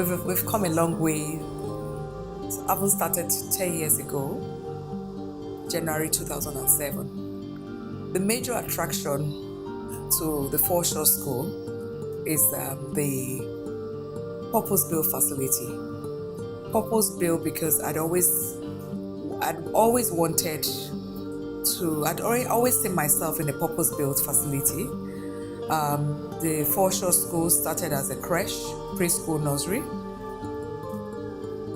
we've come a long way. I haven't started 10 years ago, January 2007. The major attraction to the Foreshore School is the purpose-built facility. Purpose-built because I'd always wanted to. I'd always seen myself in a purpose-built facility. The Foreshore School started as a creche, preschool, nursery.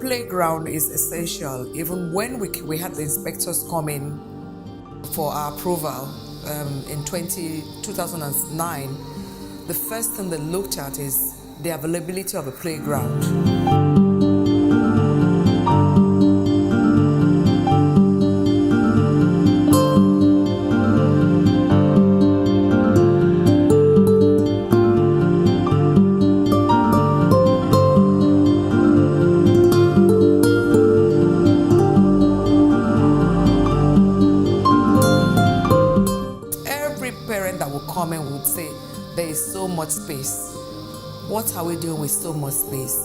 Playground is essential. Even when we had the inspectors come in for our approval in 2009, the first thing they looked at is the availability of a playground. Come and would say there is so much space. What are we doing with so much space?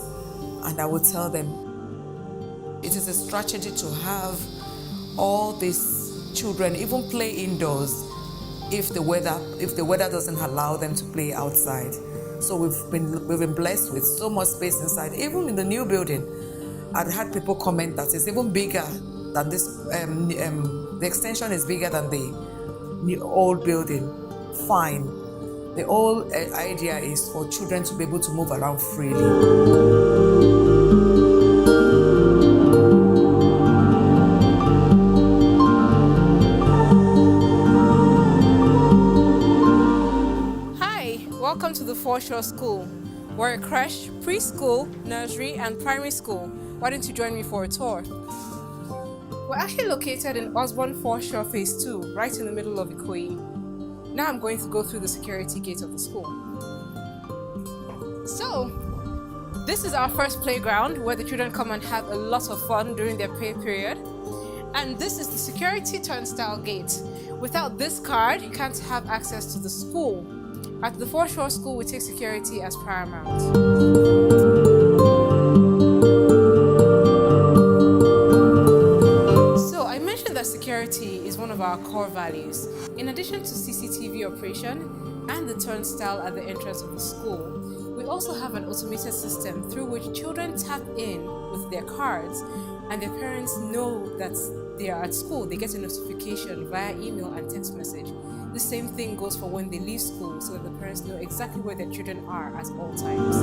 And I would tell them it is a strategy to have all these children even play indoors if the weather doesn't allow them to play outside. So we've been blessed with so much space inside. Even in the new building, I'd had people comment that it's even bigger than this. The extension is bigger than the new old building. Fine. The whole idea is for children to be able to move around freely. Hi, welcome to the Foreshore School. We're a creche, preschool, nursery, and primary school. Why don't you join me for a tour? We're actually located in Osborne Foreshore Phase 2, right in the middle of Ikoyi. Now I'm going to go through the security gate of the school. So, this is our first playground where the children come and have a lot of fun during their play period. And this is the security turnstile gate. Without this card, you can't have access to the school. At the Foreshore School, we take security as paramount. Security is one of our core values. In addition to CCTV operation and the turnstile at the entrance of the school, we also have an automated system through which children tap in with their cards and their parents know that they are at school. They get a notification via email and text message. The same thing goes for when they leave school so that the parents know exactly where their children are at all times.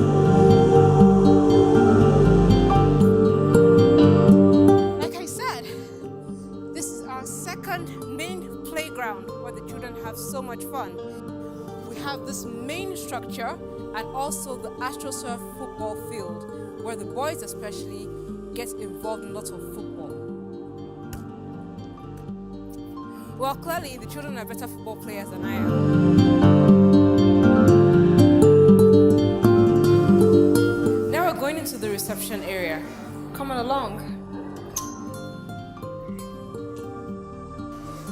Main playground where the children have so much fun. We have this main structure and also the AstroSurf football field where the boys especially get involved in lots of football. Well, clearly the children are better football players than I am. Now we're going into the reception area. Come on along.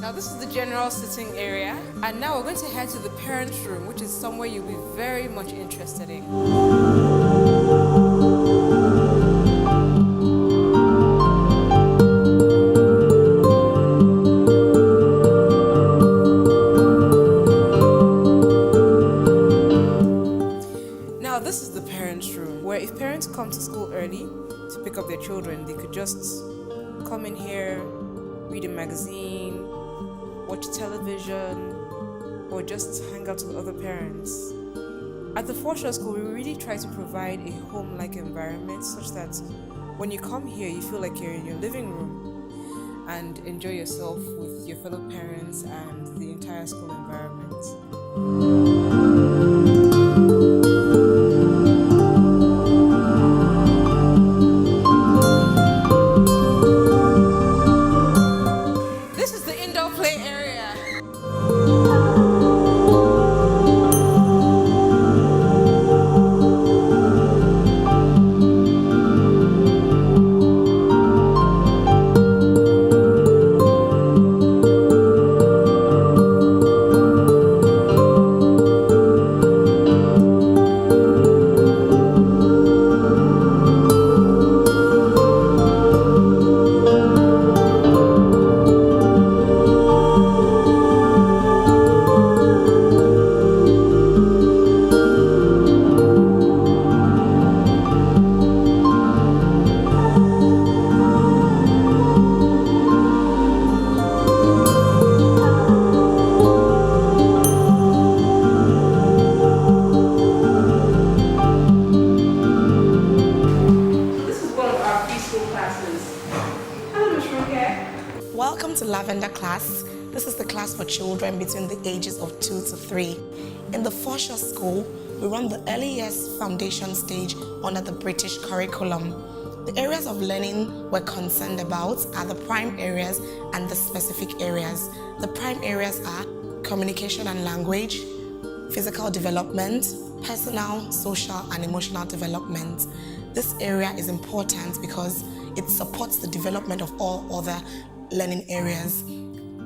Now this is the general sitting area, and now we're going to head to the parents' room, which is somewhere you'll be very much interested in. Now this is the parents' room, where if parents come to school early to pick up their children, they could just come in here, read a magazine, watch television, or just hang out with other parents. At the Foreshore School, we really try to provide a home-like environment such that when you come here, you feel like you're in your living room and enjoy yourself with your fellow parents and the entire school environment. children between the ages of 2 to 3. In the Foreshore School, we run the early years foundation stage under the British curriculum. The areas of learning we're concerned about are the prime areas and the specific areas. The prime areas are communication and language, physical development, personal, social, and emotional development. This area is important because it supports the development of all other learning areas.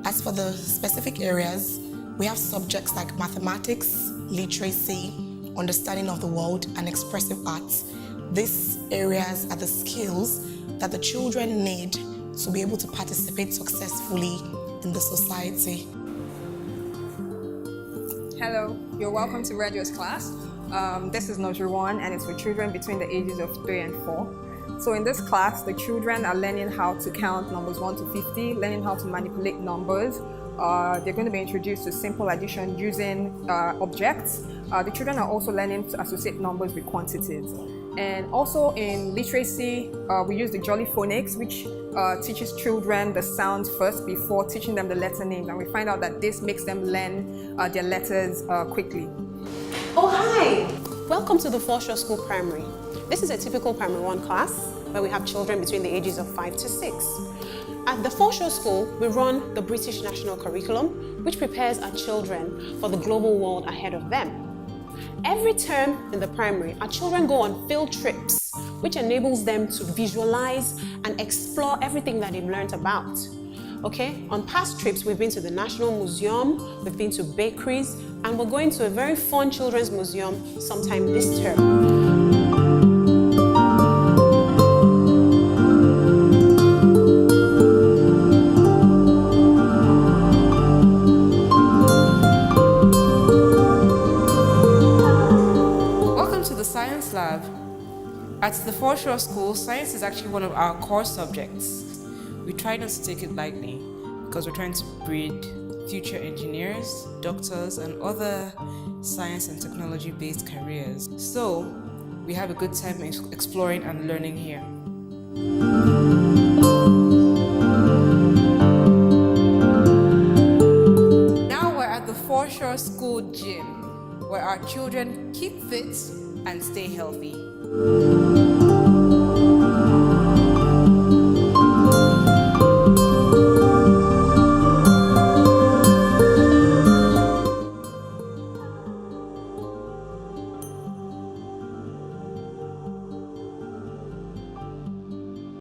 As for the specific areas, we have subjects like mathematics, literacy, understanding of the world, and expressive arts. These areas are the skills that the children need to be able to participate successfully in the society. Hello, you're welcome to Radio's class. This is Nursery 1 and it's for children between the ages of 3 and 4. So in this class, the children are learning how to count numbers 1 to 50, learning how to manipulate numbers. They're going to be introduced to simple addition using objects. The children are also learning to associate numbers with quantities. And also in literacy, we use the Jolly Phonics, which teaches children the sounds first before teaching them the letter names. And we find out that this makes them learn their letters quickly. Oh, hi! Welcome to the Foreshore School Primary. This is a typical Primary 1 class where we have children between the ages of 5 to 6. At the Foreshore School, we run the British National Curriculum, which prepares our children for the global world ahead of them. Every term in the primary, our children go on field trips, which enables them to visualize and explore everything that they've learned about. Okay, on past trips, we've been to the National Museum, we've been to bakeries, and we're going to a very fun children's museum sometime this term. Science lab. At the Foreshore School, science is actually one of our core subjects. We try not to take it lightly because we're trying to breed future engineers, doctors, and other science and technology-based careers. So, we have a good time exploring and learning here. Now we're at the Foreshore School gym, where our children keep fit and stay healthy.